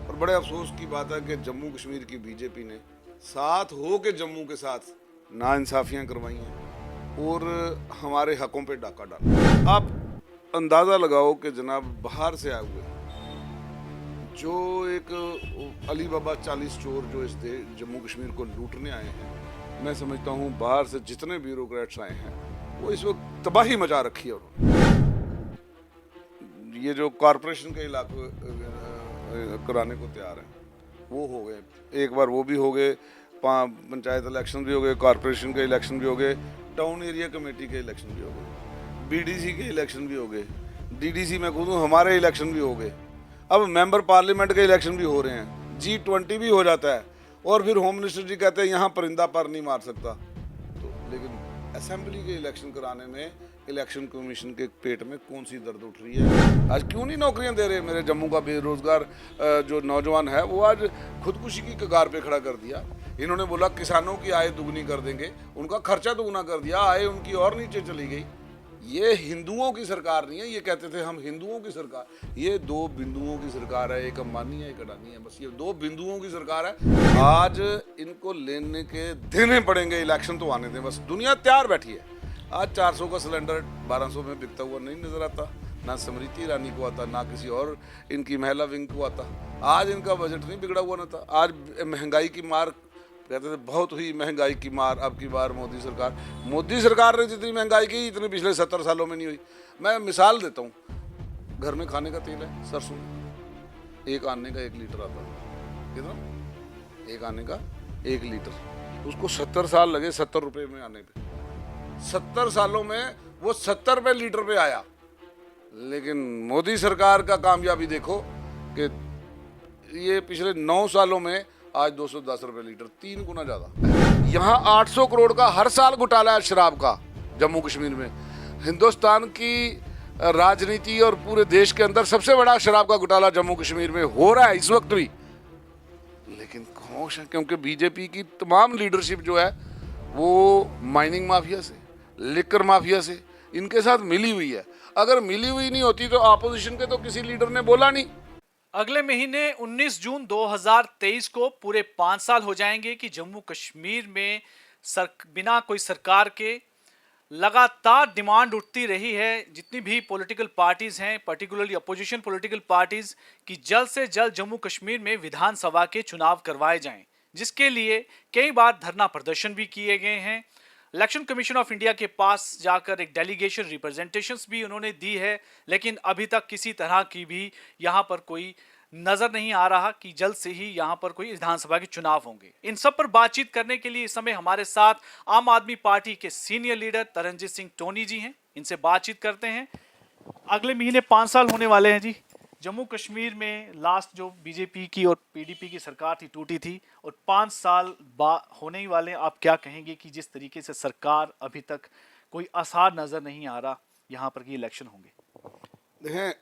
और बड़े अफसोस की बात है कि जम्मू कश्मीर की बीजेपी ने साथ हो के जम्मू के साथ नाइंसाफियां करवाई हैं और हमारे हकों पे डाका डाला। आप अंदाज़ा लगाओ कि जनाब बाहर से आए हुए जो एक अली बाबा 40 चोर जो इस जम्मू कश्मीर को लूटने आए हैं, मैं समझता हूँ बाहर से जितने ब्यूरोक्रेट्स आए हैं वो इस वक्त तबाही मचा रखी है उन्होंने। ये जो कॉरपोरेशन के इलाके कराने को तैयार हैं वो हो गए, एक बार वो भी हो गए, पंचायत इलेक्शन भी हो गए, कॉरपोरेशन के इलेक्शन भी हो गए, टाउन एरिया कमेटी के इलेक्शन भी हो गए, बीडीसी के इलेक्शन भी हो गए, डीडीसी में खुद हमारे इलेक्शन भी हो गए, अब मेंबर पार्लियामेंट के इलेक्शन भी हो रहे हैं, G20 भी हो जाता है और फिर होम मिनिस्टर जी कहते हैं यहाँ परिंदा पर नहीं मार सकता। तो लेकिन असेंबली के इलेक्शन कराने में इलेक्शन कमीशन के पेट में कौन सी दर्द उठ रही है? आज क्यों नहीं नौकरियां दे रहे? मेरे जम्मू का बेरोजगार जो नौजवान है वो आज खुदकुशी की कगार पे खड़ा कर दिया। इन्होंने बोला किसानों की आय दुगनी कर देंगे, उनका खर्चा दुगना कर दिया, आय उनकी और नीचे चली गई। ये हिंदुओं की सरकार नहीं है, ये कहते थे हम हिंदुओं की सरकार, ये दो बिंदुओं की सरकार है, एक अंबानी है एक अडानी है, बस ये दो बिंदुओं की सरकार है। आज इनको लेने के देने पड़ेंगे, इलेक्शन तो आने दें, बस दुनिया तैयार बैठी है। आज 400 का सिलेंडर 1200 में बिकता हुआ नहीं नजर आता, ना स्मृति ईरानी को आता, ना किसी और इनकी महिला विंग को आता। आज इनका बजट नहीं बिगड़ा हुआ ना था। आज महंगाई की मार कहते थे बहुत हुई महंगाई की मार, अब की बार मोदी सरकार ने जितनी महंगाई की इतनी पिछले 70 सालों में नहीं हुई। मैं मिसाल देता हूँ, घर में खाने का तेल है सरसों, एक आने का 1 लीटर आता है, कितना? एक आने का 1 लीटर, उसको 70 साल लगे 70 रुपये में आने पे। 70 सालों में वो 70 रुपये लीटर पे आया। लेकिन मोदी सरकार का कामयाबी देखो कि ये पिछले 9 सालों में आज 210 रुपये लीटर, 3 गुना ज्यादा। यहाँ 800 करोड़ का हर साल घोटाला है शराब का जम्मू कश्मीर में। हिंदुस्तान की राजनीति और पूरे देश के अंदर सबसे बड़ा शराब का घोटाला जम्मू कश्मीर में हो रहा है इस वक्त भी। लेकिन खामोश है क्योंकि बीजेपी की तमाम लीडरशिप जो है वो माइनिंग माफिया से, लिकर माफिया से, इनके साथ मिली हुई है। अगर मिली हुई नहीं होती तो ऑपोजिशन के तो किसी लीडर ने बोला नहीं। अगले महीने 19 जून 2023 को पूरे 5 साल हो जाएंगे कि जम्मू कश्मीर में बिना कोई सरकार के लगातार डिमांड उठती रही है। जितनी भी पॉलिटिकल पार्टीज हैं, पर्टिकुलरली अपोजिशन पॉलिटिकल पार्टीज, की जल्द से जल्द जम्मू कश्मीर में विधानसभा के चुनाव करवाए जाएं, जिसके लिए कई बार धरना प्रदर्शन भी किए गए हैं। इलेक्शन कमीशन ऑफ इंडिया के पास जाकर एक डेलीगेशन रिप्रेजेंटेशंस भी उन्होंने दी है, लेकिन अभी तक किसी तरह की भी यहां पर कोई नजर नहीं आ रहा कि जल्द से ही यहां पर कोई विधानसभा के चुनाव होंगे। इन सब पर बातचीत करने के लिए इस समय हमारे साथ आम आदमी पार्टी के सीनियर लीडर तरनजीत सिंह टोनी जी हैं। इनसे बातचीत करते हैं। अगले महीने 5 साल होने वाले हैं जी। जम्मू कश्मीर में लास्ट जो बीजेपी की और पीडीपी की सरकार थी टूटी थी, और 5 साल होने ही वाले हैं। आप क्या कहेंगे कि जिस तरीके से सरकार अभी तक कोई आसार नजर नहीं आ रहा यहाँ पर कि इलेक्शन होंगे? देखें,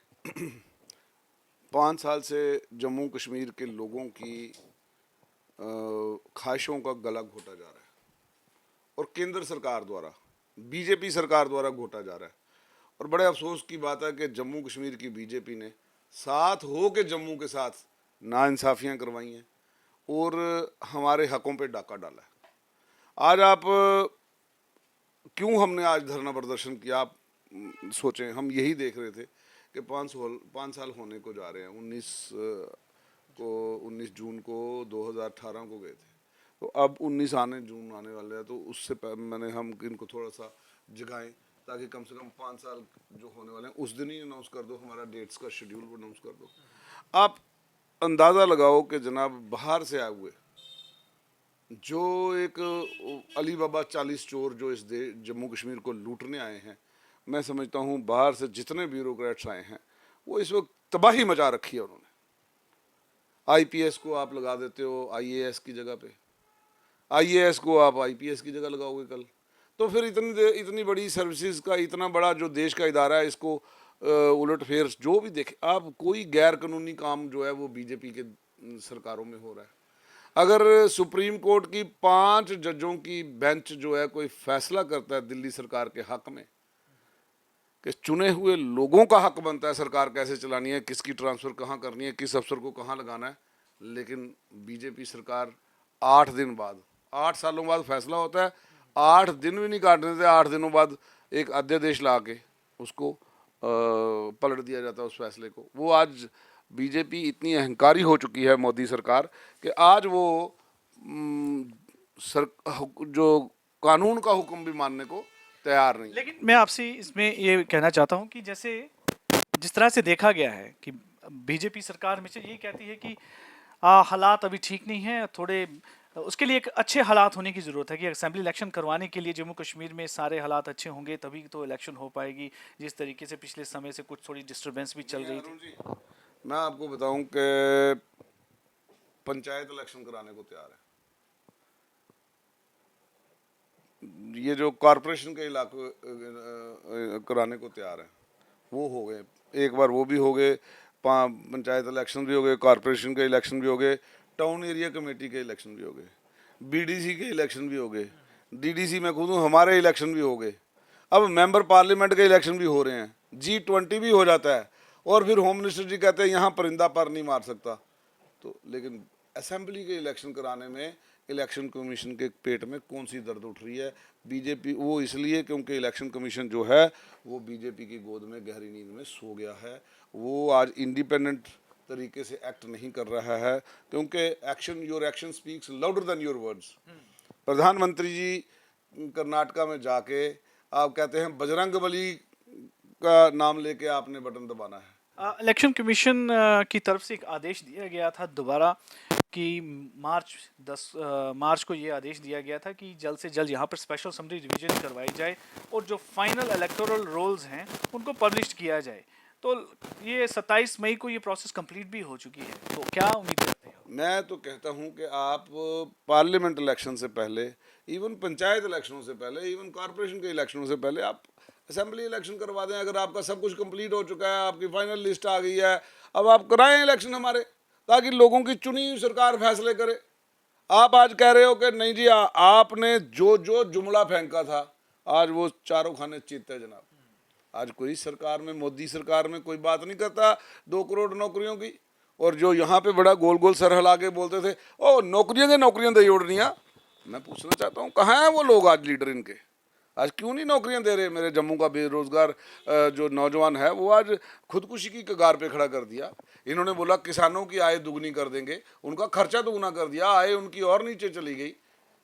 5 साल से जम्मू कश्मीर के लोगों की ख्वाहिशों का गला घोटा जा रहा है और केंद्र सरकार द्वारा, बीजेपी सरकार द्वारा घोटा जा रहा है। और बड़े अफसोस की बात है कि जम्मू कश्मीर की बीजेपी ने साथ हो के जम्मू के साथ नाइंसाफियां करवाई हैं और हमारे हकों पे डाका डाला है। आज आप क्यों हमने आज धरना प्रदर्शन किया, आप सोचें। हम यही देख रहे थे कि 5 साल होने को जा रहे हैं। 19 जून को 2018 को गए थे, तो अब 19 जून आने वाले हैं, तो उससे मैंने हम इनको थोड़ा सा जगाएं ताकि कम से कम 5 साल जो होने वाले हैं उस दिन ही अनाउंस कर दो, हमारा डेट्स का शेड्यूल अनाउंस कर दो। आप अंदाज़ा लगाओ कि जनाब बाहर से आए हुए जो एक अली बाबा 40 चोर जो इस जम्मू कश्मीर को लूटने आए हैं, मैं समझता हूँ बाहर से जितने ब्यूरोक्रेट्स आए हैं वो इस वक्त तबाही मचा रखी है उन्होंने। आईपीएस को आप लगा देते हो आईएएस की जगह पे, आईएएस को आप आईपीएस की जगह लगाओगे कल, तो फिर इतनी बड़ी सर्विसेज का इतना बड़ा जो देश का इदारा है इसको उलट फेर जो भी देखे आप, कोई गैर कानूनी काम जो है वो बीजेपी के सरकारों में हो रहा है। अगर सुप्रीम कोर्ट की 5 जजों की बेंच जो है कोई फैसला करता है दिल्ली सरकार के हक में कि चुने हुए लोगों का हक बनता है सरकार कैसे चलानी है, किसकी ट्रांसफर कहाँ करनी है, किस अफसर को कहाँ लगाना है, लेकिन बीजेपी सरकार 8 दिन बाद, 8 सालों बाद फैसला होता है, 8 दिन भी नहीं काटने थे, 8 दिनों बाद एक अध्यादेश ला के उसको पलट दिया जाता है उस फैसले को। वो आज बीजेपी इतनी अहंकारी हो चुकी है, मोदी सरकार, कि आज वो जो कानून का हुक्म भी मानने को तैयार नहीं। लेकिन मैं आपसे इसमें ये कहना चाहता हूं कि जैसे जिस तरह से देखा गया है कि बीजेपी सरकार हमेशा ये कहती है कि हालात अभी ठीक नहीं है, थोड़े उसके लिए एक अच्छे हालात होने की ज़रूरत है कि असेंबली इलेक्शन करवाने के लिए जम्मू कश्मीर में सारे हालात अच्छे होंगे तभी तो इलेक्शन हो पाएगी। जिस तरीके से पिछले समय से कुछ थोड़ी डिस्टर्बेंस भी चल रही थी। मैं आपको बताऊं कि पंचायत इलेक्शन कराने को तैयार है। ये जो कॉरपोरेशन के इलाके कराने को तैयार है, वो हो गए, एक बार वो भी हो गए, पंचायत इलेक्शन भी हो गए, कॉरपोरेशन के इलेक्शन भी हो गए, टाउन एरिया कमेटी के इलेक्शन भी हो गए, बीडीसी के इलेक्शन भी हो गए, डीडीसी में खुद हूँ, हमारे इलेक्शन भी हो गए, अब मेंबर पार्लियामेंट के इलेक्शन भी हो रहे हैं, G20 भी हो जाता है, और फिर होम मिनिस्टर जी कहते हैं यहाँ परिंदा पर नहीं मार सकता। तो लेकिन असेंबली के इलेक्शन कराने में इलेक्शन कमीशन के पेट में कौन सी दर्द उठ रही है? बीजेपी वो इसलिए क्योंकि इलेक्शन कमीशन जो है वो बीजेपी की गोद में गहरी नींद में सो गया है। वो आज इंडिपेंडेंट तरीके से एक्ट नहीं कर रहा है, क्योंकि your action speaks louder than your words. प्रधानमंत्री जी कर्नाटका में जाके आप कहते हैं बजरंगबली का नाम लेके आपने बटन दबाना है। इलेक्शन कमीशन की तरफ से एक आदेश दिया गया था दोबारा कि मार्च को ये आदेश दिया गया था कि जल्द से जल्द यहाँ पर स्पेशल समरी रिवीजन करवाई जाए और जो फाइनल इलेक्टोरल रोल्स हैं उनको पब्लिश किया जाए। तो ये 27 मई को ये प्रोसेस कंप्लीट भी हो चुकी है, तो क्या उम्मीद करते हैं? मैं तो कहता हूं कि आप पार्लियामेंट इलेक्शन से पहले, इवन पंचायत इलेक्शनों से पहले, इवन कॉरपोरेशन के इलेक्शनों से पहले आप असेंबली इलेक्शन करवा दें। अगर आपका सब कुछ कंप्लीट हो चुका है, आपकी फाइनल लिस्ट आ गई है, अब आप कराएं इलेक्शन हमारे, ताकि लोगों की चुनी हुई सरकार फैसले करे। आप आज कह रहे हो कि नहीं जी, आपने जो जो जुमला फेंका था आज वो चारों खाने चित है जनाब। आज कोई सरकार में, मोदी सरकार में कोई बात नहीं करता 2 करोड़ नौकरियों की, और जो यहाँ पे बड़ा गोल गोल सर हिला के बोलते थे ओ नौकरियां दे उड़नियाँ। मैं पूछना चाहता हूँ कहाँ हैं वो लोग आज, लीडर इनके? आज क्यों नहीं नौकरियां दे रहे? मेरे जम्मू का बेरोजगार जो नौजवान है वो आज खुदकुशी की कगार पे खड़ा कर दिया। इन्होंने बोला किसानों की आय दुगनी कर देंगे, उनका खर्चा दुगना कर दिया, आय उनकी और नीचे चली गई।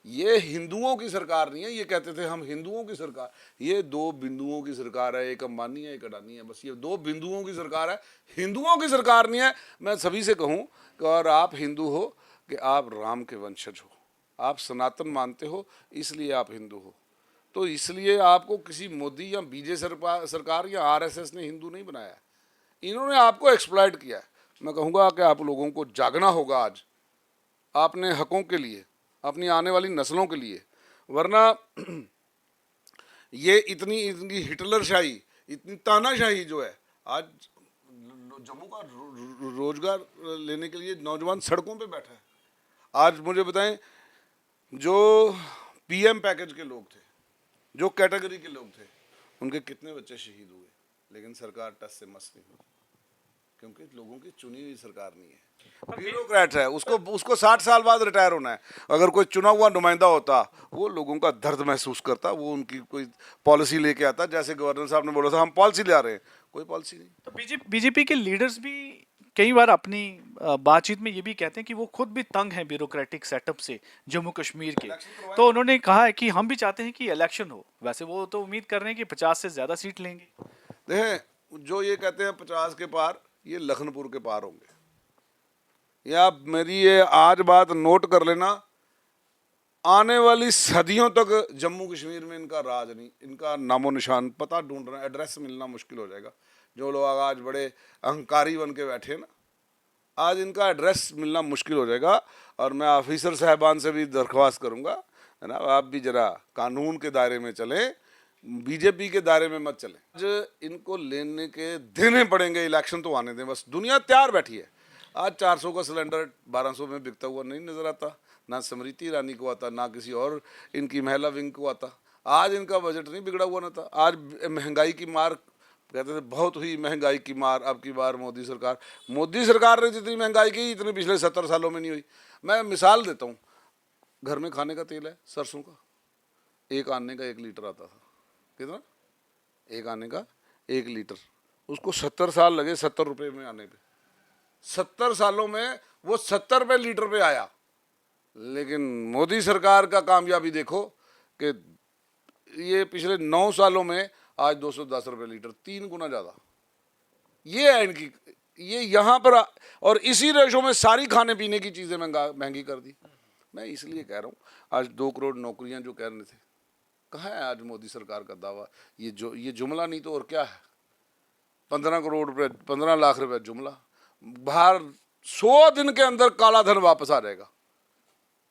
ये हिंदुओं की सरकार नहीं है। ये कहते थे हम हिंदुओं की सरकार, ये 2 बिंदुओं की सरकार है, एक अंबानी है एक अडानी है, बस ये 2 बिंदुओं की सरकार है, हिंदुओं की सरकार नहीं है। मैं सभी से कहूँ कि और आप हिंदू हो कि आप राम के वंशज हो, आप सनातन मानते हो इसलिए आप हिंदू हो, तो इसलिए आपको किसी मोदी या बीजेपी सरकार या आरएसएस ने हिंदू नहीं बनाया है, इन्होंने आपको एक्सप्लॉइट किया है। मैं कहूँगा कि आप लोगों को जागना होगा आज, आपने हकों के लिए, अपनी आने वाली नस्लों के लिए, वरना ये इतनी हिटलरशाही, इतनी तानाशाही जो है, आज जम्मू का रोजगार लेने के लिए नौजवान सड़कों पे बैठा है। आज मुझे बताएं, जो पीएम पैकेज के लोग थे, जो कैटेगरी के लोग थे, उनके कितने बच्चे शहीद हुए, लेकिन सरकार टस से मस नहीं हुई, क्योंकि लोगों की चुनी हुई सरकार नहीं है, ब्यूरोक्रेट है। उसको 60 साल बाद रिटायर होना है। अगर कोई चुना हुआ नुमाइंदा होता, वो लोगों का दर्द महसूस करता, वो उनकी कोई पॉलिसी लेके आता, जैसे गवर्नर साहब ने बोला था हम पॉलिसी ले आ रहे हैं, कोई पॉलिसी नहीं। तो बीजेपी के लीडर्स भी कई बार अपनी बातचीत में ये भी कहते हैं कि वो खुद भी तंग हैं ब्यूरोक्रेटिक सेटअप से जम्मू कश्मीर के। तो उन्होंने कहा है कि हम भी चाहते हैं कि इलेक्शन हो। वैसे वो तो उम्मीद कर रहे हैं कि 50 से ज़्यादा सीट लेंगे। देखें, जो ये कहते हैं 50 के पार, ये लखनपुर के पार होंगे। या मेरी ये आज बात नोट कर लेना, आने वाली सदियों तक जम्मू कश्मीर में इनका राज नहीं, इनका नामो निशान पता ढूंढना, एड्रेस मिलना मुश्किल हो जाएगा। जो लोग आज बड़े अहंकारी बन के बैठे हैं ना, आज इनका एड्रेस मिलना मुश्किल हो जाएगा। और मैं ऑफिसर साहबान से भी दरख्वास्त करूंगा, है ना, आप भी जरा कानून के दायरे में चलें, बीजेपी के दायरे में मत चलें। आज इनको लेने के देने पड़ेंगे, इलेक्शन तो आने दें बस। दुनिया तैयार बैठी है। आज 400 का सिलेंडर 1200 में बिकता हुआ नहीं नजर आता, ना स्मृति ईरानी को आता, ना किसी और इनकी महिला विंग को आता। आज इनका बजट नहीं बिगड़ा हुआ ना था। आज महंगाई की मार कहते थे बहुत हुई महंगाई की मार, अब की बार मोदी सरकार ने जितनी महंगाई की इतनी पिछले 70 सालों में नहीं हुई। मैं मिसाल देता हूँ, घर में खाने का तेल है सरसों का, एक आने का 1 लीटर आता था। कितना? एक आने का 1 लीटर। उसको 70 साल लगे 70 रुपये में आने पे। 70 सालों में वो 70 रुपये लीटर पे आया। लेकिन मोदी सरकार का कामयाबी देखो कि ये पिछले 9 सालों में आज 210 रुपये लीटर, 3 गुना ज़्यादा। ये है इनकी, ये यहाँ पर और इसी रेशो में सारी खाने पीने की चीज़ें महंगी कर दी। मैं इसलिए कह रहा हूँ, आज 2 करोड़ नौकरियाँ जो कह रहे थे, कहाँ है आज मोदी सरकार का दावा? ये जुमला नहीं तो और क्या है? 15 करोड़ रुपये, 15 लाख रुपये जुमला। बाहर 100 दिन के अंदर काला धन वापस आ जाएगा।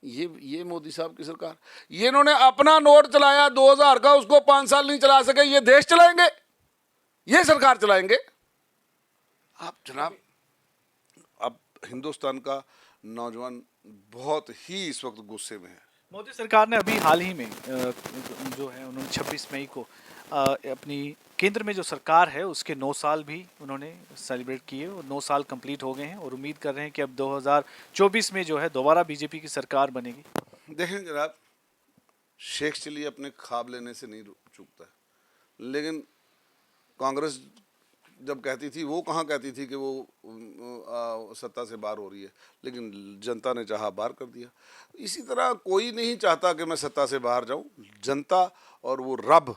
ये मोदी साहब की सरकार। ये इन्होंने अपना नोट चलाया 2000 का, उसको 5 साल नहीं चला सके। ये देश चलाएंगे, ये सरकार चलाएंगे आप जनाब। अब हिंदुस्तान का नौजवान बहुत ही इस वक्त गुस्से में है। मोदी सरकार ने अभी हाल ही में जो है उन्होंने 26 मई को अपनी केंद्र में जो सरकार है उसके 9 साल भी उन्होंने सेलिब्रेट किए और 9 साल कंप्लीट हो गए हैं और उम्मीद कर रहे हैं कि अब 2024 में जो है दोबारा बीजेपी की सरकार बनेगी। देखें जनाब, शेख चिली अपने ख्वाब लेने से नहीं चूकता है। लेकिन कांग्रेस जब कहती थी, वो कहाँ कहती थी कि वो सत्ता से बाहर हो रही है, लेकिन जनता ने चाहा बाहर कर दिया। इसी तरह कोई नहीं चाहता कि मैं सत्ता से बाहर जाऊं। जनता और वो रब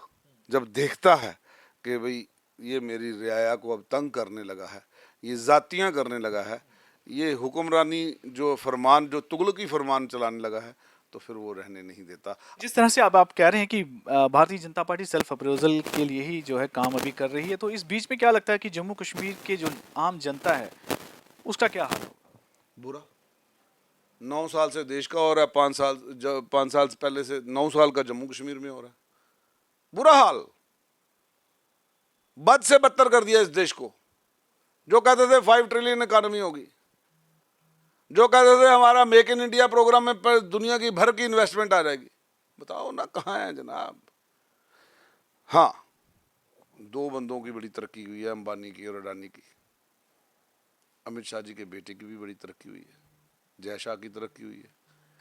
जब देखता है कि भाई ये मेरी रियाया को अब तंग करने लगा है, ये जातियां करने लगा है, ये हुक्मरानी जो फरमान, जो तुगलकी फरमान चलाने लगा है, तो फिर वो रहने नहीं देता। जिस तरह से अब आप कह रहे हैं कि भारतीय जनता पार्टी सेल्फ अप्रोजल के लिए ही जो है काम अभी कर रही है, तो इस बीच में क्या लगता है कि जम्मू कश्मीर के जो आम जनता है उसका क्या हाल होगा? बुरा। 9 साल से देश का हो रहा है, 5 साल पहले से 9 साल का जम्मू कश्मीर में हो रहा है। बुरा हाल, बद से बदतर कर दिया इस देश को। जो कहते थे 5 ट्रिलियन इकॉनमी होगी, जो कहते थे हमारा मेक इन इंडिया प्रोग्राम में दुनिया की भर की इन्वेस्टमेंट आ जाएगी, बताओ ना कहाँ है जनाब। हाँ, 2 बंदों की बड़ी तरक्की हुई है, अंबानी की और अडानी की। अमित शाह जी के बेटे की भी बड़ी तरक्की हुई है, जय शाह की तरक्की हुई है।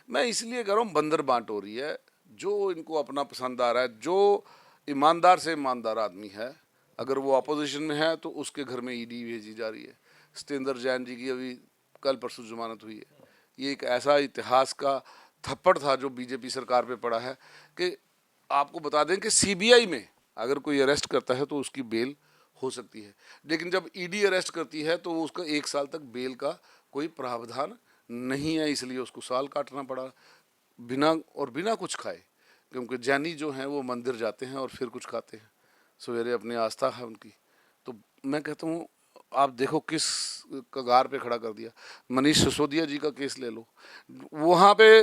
मैं इसलिए कह रहा हूँ, बंदर बांट हो रही है। जो इनको अपना पसंद आ रहा है, जो ईमानदार से ईमानदार आदमी है, अगर वो अपोजिशन में है तो उसके घर में ईडी भेजी जा रही है। सत्येंद्र जैन जी की अभी कल परसों जमानत हुई है। ये एक ऐसा इतिहास का थप्पड़ था जो बीजेपी सरकार पे पड़ा है कि आपको बता दें कि सीबीआई में अगर कोई अरेस्ट करता है तो उसकी बेल हो सकती है, लेकिन जब ईडी अरेस्ट करती है तो उसका 1 साल तक बेल का कोई प्रावधान नहीं है। इसलिए उसको साल काटना पड़ा, बिना कुछ खाए, क्योंकि जैनी जो हैं वो मंदिर जाते हैं और फिर कुछ खाते हैं। सवेरे अपनी आस्था है उनकी। तो मैं कहता हूँ, आप देखो किस कगार पे खड़ा कर दिया। मनीष सिसोदिया जी का केस ले लो, वहाँ पे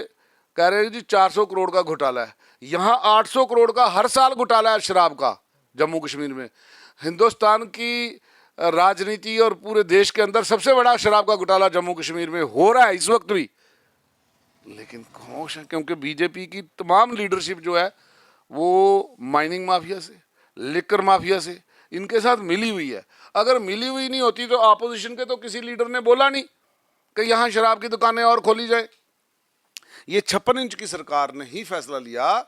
कह रहे हैं जी 400 करोड़ का घोटाला है। यहाँ 800 करोड़ का हर साल घोटाला है शराब का जम्मू कश्मीर में। हिंदुस्तान की राजनीति और पूरे देश के अंदर सबसे बड़ा शराब का घोटाला जम्मू कश्मीर में हो रहा है इस वक्त भी। लेकिन खामोश है, क्योंकि बीजेपी की तमाम लीडरशिप जो है वो माइनिंग माफिया से, लिकर माफिया से, इनके साथ मिली हुई है। अगर मिली हुई नहीं होती तो अपोजिशन के तो किसी लीडर ने बोला नहीं कि यहाँ शराब की दुकानें और खोली जाए। ये 56 इंच की सरकार ने ही फैसला लिया।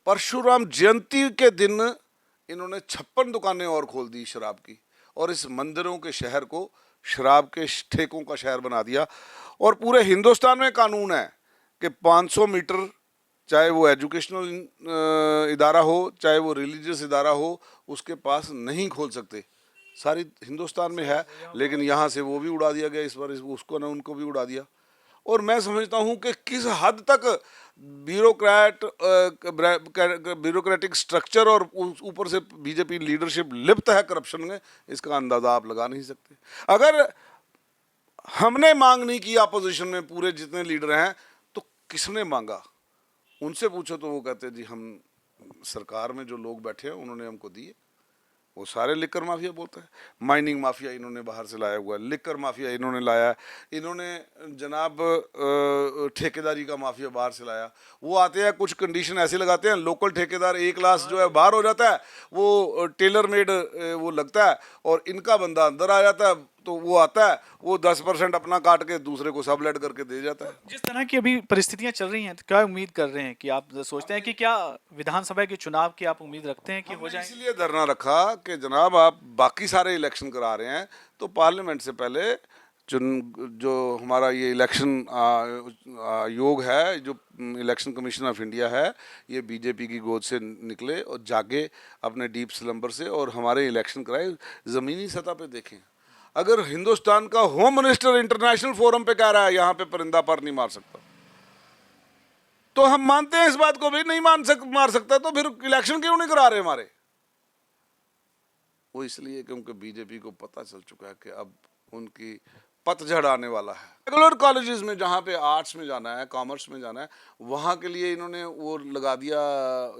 परशुराम जयंती के दिन इन्होंने 56 दुकानें और खोल दी शराब की, और इस मंदिरों के शहर को शराब के ठेकों का शहर बना दिया। और पूरे हिंदुस्तान में कानून है कि 500 मीटर, चाहे वो एजुकेशनल इदारा हो, चाहे वो रिलीजियस इदारा हो, उसके पास नहीं खोल सकते। सारी हिंदुस्तान में है, लेकिन यहाँ से वो भी उड़ा दिया गया इस बार, उसको ना उनको भी उड़ा दिया। और मैं समझता हूँ कि किस हद तक ब्यूरोक्रेटिक स्ट्रक्चर और ऊपर से बीजेपी लीडरशिप लिप्त है करप्शन में, इसका अंदाजा आप लगा नहीं सकते। अगर हमने मांग नहीं की अपोजिशन में पूरे जितने लीडर हैं, तो किसने मांगा? उनसे पूछो तो वो कहते हैं जी हम सरकार में जो लोग बैठे हैं उन्होंने हमको दिए, वो सारे लिकर माफिया बोलते हैं। माइनिंग माफिया इन्होंने बाहर से लाया हुआ है, लिकर माफिया इन्होंने लाया है, इन्होंने जनाब ठेकेदारी का माफिया बाहर से लाया। वो आते हैं, कुछ कंडीशन ऐसे लगाते हैं, लोकल ठेकेदार एक क्लास जो है बाहर हो जाता है, वो टेलर मेड वो लगता है, और इनका बंदा अंदर आ जाता है, तो वो आता है, वो 10% अपना काट के दूसरे को सबलेट करके दे जाता है। जिस तरह की अभी परिस्थितियां चल रही हैं, तो क्या उम्मीद कर रहे हैं कि आप सोचते हैं कि क्या विधानसभा के चुनाव की आप उम्मीद रखते हैं कि हो जाए? इसलिए धरना रखा कि जनाब आप बाकी सारे इलेक्शन करा रहे हैं, तो पार्लियामेंट से पहले जो हमारा ये इलेक्शन आयोग है, जो इलेक्शन कमीशन ऑफ इंडिया है, ये बीजेपी की गोद से निकले और जागे अपने डीप स्लम्बर से, और हमारे इलेक्शन कराए, ज़मीनी सतह पे देखें। अगर हिंदुस्तान का होम मिनिस्टर इंटरनेशनल फोरम पे कह रहा है यहाँ पे परिंदा पर नहीं मार सकता, तो हम मानते हैं इस बात को भी, नहीं मार सकता, तो फिर इलेक्शन क्यों नहीं करा रहे हमारे? वो इसलिए क्योंकि बीजेपी को पता चल चुका है कि अब उनकी पतझड़ आने वाला है। रेगुलर कॉलेजेस में जहाँ पे आर्ट्स में जाना है, कॉमर्स में जाना है, वहाँ के लिए इन्होंने वो लगा दिया,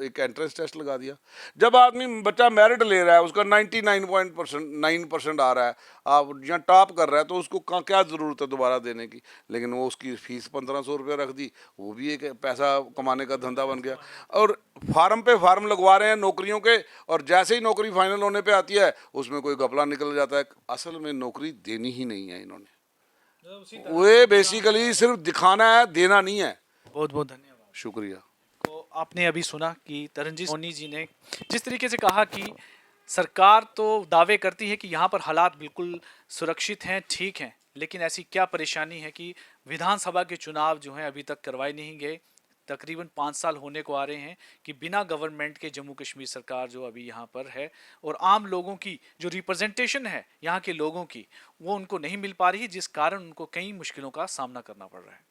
एक एंट्रेंस टेस्ट लगा दिया। जब आदमी बच्चा मेरिट ले रहा है, उसका 99.9% आ रहा है, आप यहाँ टॉप कर रहा है, तो उसको क्या ज़रूरत है दोबारा देने की? लेकिन वो उसकी फीस 1500 रुपये रख दी, वो भी एक पैसा कमाने का धंधा बन गया। और फार्म पे फार्म लगवा रहे हैं नौकरियों के, और जैसे ही नौकरी फाइनल होने पे आती है, उसमें कोई घपला निकल जाता है। असल में नौकरी देनी ही नहीं है इन्होंने, वे बेसिकली सिर्फ दिखाना है, देना नहीं है। बहुत बहुत धन्यवाद, शुक्रिया। तो आपने अभी सुना कि तरनजीत सोनी जी ने जिस तरीके से कहा कि सरकार तो दावे करती है कि यहाँ पर हालात बिल्कुल सुरक्षित हैं, ठीक हैं, लेकिन ऐसी क्या परेशानी है कि विधानसभा के चुनाव जो हैं अभी तक करवाए नहीं गए। तकरीबन 5 साल होने को आ रहे हैं कि बिना गवर्नमेंट के जम्मू कश्मीर सरकार जो अभी यहाँ पर है, और आम लोगों की जो रिप्रेजेंटेशन है यहाँ के लोगों की, वो उनको नहीं मिल पा रही है, जिस कारण उनको कई मुश्किलों का सामना करना पड़ रहा है।